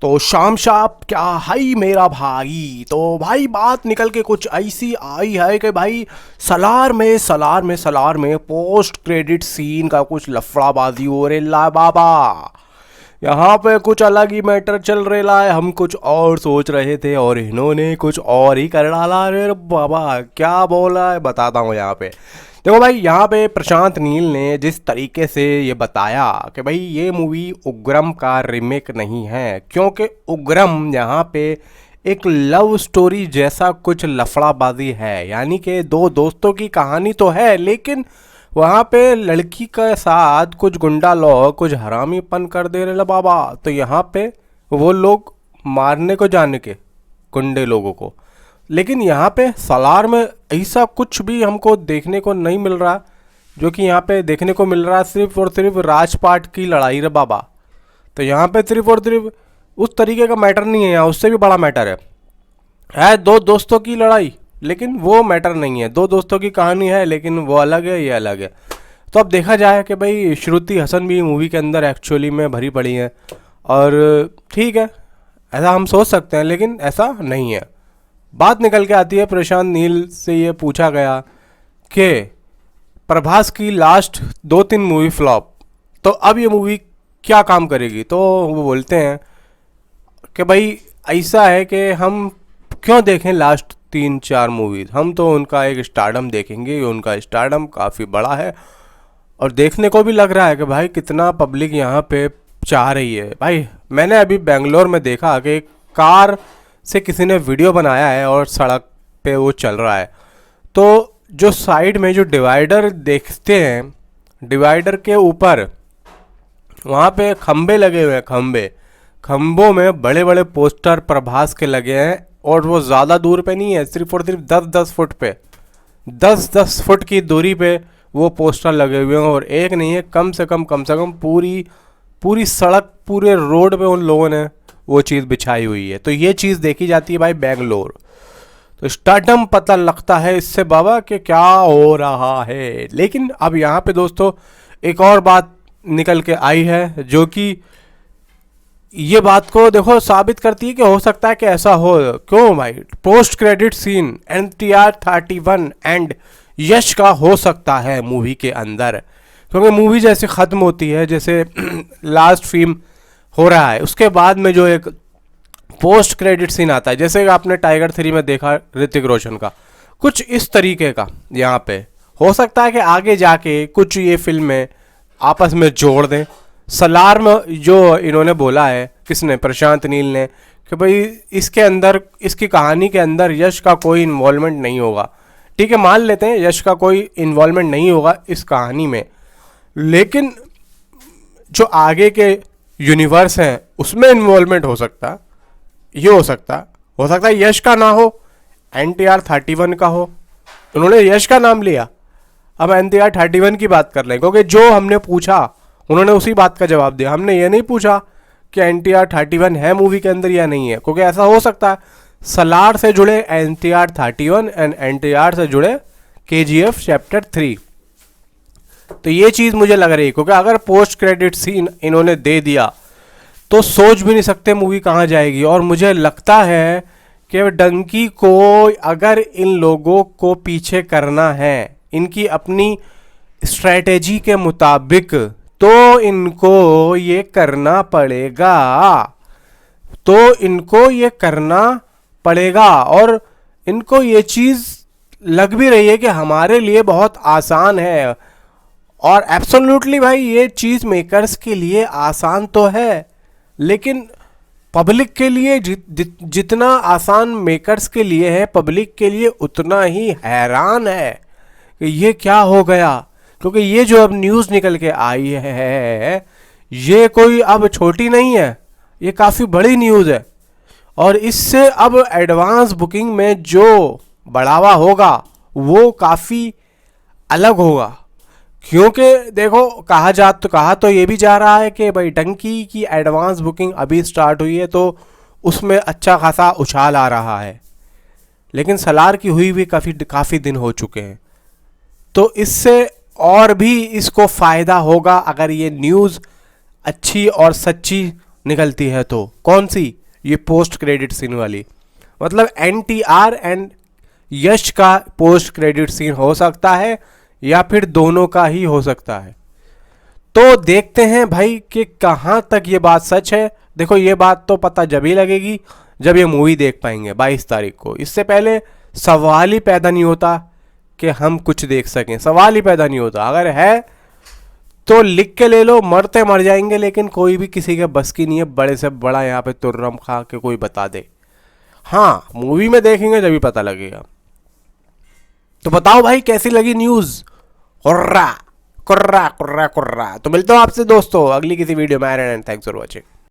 तो शाम शाप क्या हाई मेरा भाई। तो भाई बात निकल के कुछ ऐसी आई है कि भाई सलार में पोस्ट क्रेडिट सीन का कुछ लफड़ाबाजी हो रेला बाबा। यहाँ पे कुछ अलग ही मैटर चल रहा है। हम कुछ और सोच रहे थे और इन्होंने कुछ और ही कर डाला। अरे बाबा क्या बोला है बताता हूँ। यहाँ पे देखो भाई, यहाँ पे प्रशांत नील ने जिस तरीके से ये बताया कि भाई ये मूवी उग्रम का रीमेक नहीं है, क्योंकि उग्रम यहाँ पे एक लव स्टोरी जैसा कुछ लफड़ाबाजी है। यानी कि दो दोस्तों की कहानी तो है, लेकिन वहाँ पे लड़की के साथ कुछ गुंडा लोग कुछ हरामीपन कर दे रहे बाबा। तो यहाँ पे वो लोग मारने को जाने के गुंडे लोगों को, लेकिन यहाँ पे सलार में ऐसा कुछ भी हमको देखने को नहीं मिल रहा। जो कि यहाँ पे देखने को मिल रहा है सिर्फ और सिर्फ राजपाट की लड़ाई रे बाबा। तो यहाँ पे सिर्फ और सिर्फ उस तरीके का मैटर नहीं है, यहाँ उससे भी बड़ा मैटर है दो दोस्तों की लड़ाई, लेकिन वो मैटर नहीं है। दो दोस्तों की कहानी है, लेकिन वो अलग है, ये अलग है। तो अब देखा जाए कि भाई श्रुति हसन भी मूवी के अंदर एक्चुअली में भरी पड़ी है, और ठीक है ऐसा हम सोच सकते हैं, लेकिन ऐसा नहीं है। बात निकल के आती है, प्रशांत नील से ये पूछा गया कि प्रभास की लास्ट 2-3 मूवी फ्लॉप, तो अब ये मूवी क्या काम करेगी। तो वो बोलते हैं कि भाई ऐसा है कि हम क्यों देखें लास्ट 3-4 मूवीज़, हम तो उनका एक स्टारडम देखेंगे। उनका स्टारडम काफ़ी बड़ा है और देखने को भी लग रहा है कि भाई कितना पब्लिक यहाँ पे चाह रही है। भाई मैंने अभी बेंगलोर में देखा कि कार से किसी ने वीडियो बनाया है और सड़क पे वो चल रहा है। तो जो साइड में जो डिवाइडर देखते हैं, डिवाइडर के ऊपर वहाँ पे खंबे लगे हुए हैं। खंबों में बड़े बड़े पोस्टर प्रभास के लगे हैं, और वो ज़्यादा दूर पे नहीं है, सिर्फ और सिर्फ 10-10 फुट पे, 10-10 फुट की दूरी पे वो पोस्टर लगे हुए हैं। और एक नहीं है, कम से कम पूरी सड़क, पूरे रोड पे उन लोगों ने वो चीज़ बिछाई हुई है। तो ये चीज़ देखी जाती है भाई बेंगलोर। तो स्टार्डम पता लगता है इससे बाबा कि क्या हो रहा है। लेकिन अब यहाँ पे दोस्तों एक और बात निकल के आई है, जो कि ये बात को देखो साबित करती है कि हो सकता है कि ऐसा हो। क्यों भाई, post credit scene NTR 31 and Yash का हो सकता है मूवी के अंदर, क्योंकि मूवी जैसे ख़त्म होती है, जैसे लास्ट फिल्म हो रहा है, उसके बाद में जो एक पोस्ट क्रेडिट सीन आता है, जैसे आपने टाइगर 3 में देखा ऋतिक रोशन का, कुछ इस तरीके का यहाँ पे हो सकता है कि आगे जाके कुछ ये फिल्में आपस में जोड़ दें। सलार में जो इन्होंने बोला है, किसने, प्रशांत नील ने, कि भाई इसके अंदर, इसकी कहानी के अंदर यश का कोई इन्वॉल्वमेंट नहीं होगा। ठीक है, मान लेते हैं यश का कोई इन्वॉल्वमेंट नहीं होगा इस कहानी में, लेकिन जो आगे के यूनिवर्स हैं उसमें इन्वॉल्वमेंट हो सकता है। ये हो सकता है यश का ना हो, NTR 31 का हो। उन्होंने यश का नाम लिया, अब NTR 31 की बात कर रहे हैं, क्योंकि जो हमने पूछा उन्होंने उसी बात का जवाब दिया। हमने ये नहीं पूछा कि NTR 31 है मूवी के अंदर या नहीं है, क्योंकि ऐसा हो सकता है सलार से जुड़े NTR 31 एंड NTR से जुड़े KGF चैप्टर 3। तो ये चीज़ मुझे लग रही है, क्योंकि अगर पोस्ट क्रेडिट सीन इन्होंने दे दिया तो सोच भी नहीं सकते मूवी कहाँ जाएगी। और मुझे लगता है कि डंकी को अगर इन लोगों को पीछे करना है इनकी अपनी स्ट्रैटेजी के मुताबिक, तो इनको ये करना पड़ेगा। और इनको ये चीज़ लग भी रही है कि हमारे लिए बहुत आसान है। और एब्सोल्युटली भाई ये चीज़ मेकर्स के लिए आसान तो है, लेकिन पब्लिक के लिए जितना आसान मेकर्स के लिए है, पब्लिक के लिए उतना ही हैरान है कि ये क्या हो गया। क्योंकि ये जो अब न्यूज़ निकल के आई है, ये कोई अब छोटी नहीं है, ये काफ़ी बड़ी न्यूज़ है। और इससे अब एडवांस बुकिंग में जो बढ़ावा होगा वो काफ़ी अलग होगा। क्योंकि देखो कहा तो ये भी जा रहा है कि भाई डंकी की एडवांस बुकिंग अभी स्टार्ट हुई है, तो उसमें अच्छा खासा उछाल आ रहा है, लेकिन सलार की हुई भी काफ़ी दिन हो चुके हैं। तो इससे और भी इसको फ़ायदा होगा अगर ये न्यूज़ अच्छी और सच्ची निकलती है तो कौन सी, ये पोस्ट क्रेडिट सीन वाली, मतलब NTR एंड यश का पोस्ट क्रेडिट सीन हो सकता है या फिर दोनों का ही हो सकता है। तो देखते हैं भाई कि कहाँ तक ये बात सच है। देखो ये बात तो पता जब ही लगेगी जब ये मूवी देख पाएंगे 22 तारीख को। इससे पहले सवाल ही पैदा नहीं होता कि हम कुछ देख सकें, सवाल ही पैदा नहीं होता। अगर है तो लिख के ले लो, मरते मर जाएंगे, लेकिन कोई भी किसी के बस की नहीं है बड़े से बड़ा यहाँ पे तुर्रम खा के कोई बता दे। हाँ मूवी में देखेंगे जब भी पता लगेगा। तो बताओ भाई कैसी लगी न्यूज़। कुर्रा कुर्रा कुर्रा कुर्रा। तो मिलता हूँ आपसे दोस्तों अगली किसी वीडियो में। And thanks for watching.